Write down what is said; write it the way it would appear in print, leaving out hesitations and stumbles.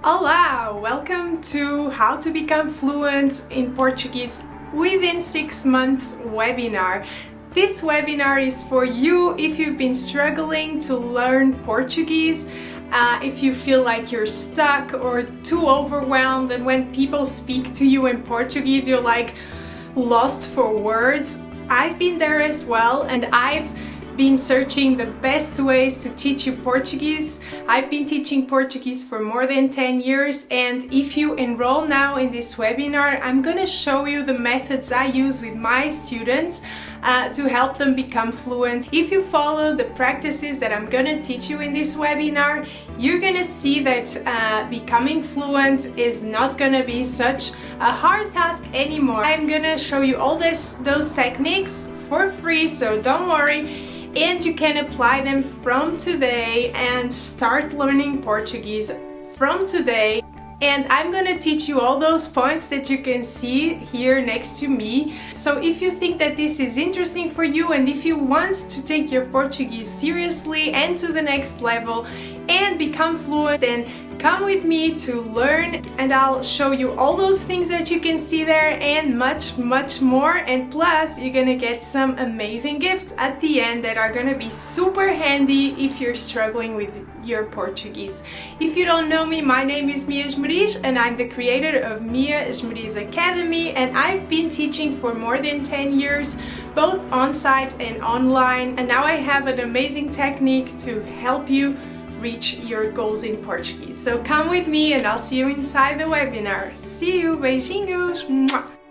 Olá! Welcome to How to Become Fluent in Portuguese within 6 months webinar. This webinar is for you if you've been struggling to learn Portuguese, if you feel like you're stuck or too overwhelmed, and when people speak to you in Portuguese you're like lost for words. I've been there as well, and I've been searching the best ways to teach you Portuguese. I've been teaching Portuguese for more than 10 years, and if you enroll now in this webinar, I'm gonna show you the methods I use with my students to help them become fluent. If you follow the practices that I'm gonna teach you in this webinar, you're gonna see that becoming fluent is not gonna be such a hard task anymore. I'm gonna show you all those techniques for free, so don't worry. And you can apply them from today and start learning Portuguese from today. And I'm gonna teach you all those points that you can see here next to me. So if you think that this is interesting for you, and if you want to take your Portuguese seriously and to the next level and become fluent, then come with me to learn, and I'll show you all those things that you can see there and much more. And plus you're gonna get some amazing gifts at the end that are gonna be super handy if you're struggling with your Portuguese. If you don't know me, my name is Mia Esmeriz and I'm the creator of Mia Esmeriz Academy, and I've been teaching for more than 10 years, both on-site and online, and now I have an amazing technique to help you reach your goals in Portuguese. So come with me and I'll see you inside the webinar. See you, beijinhos! Mwah.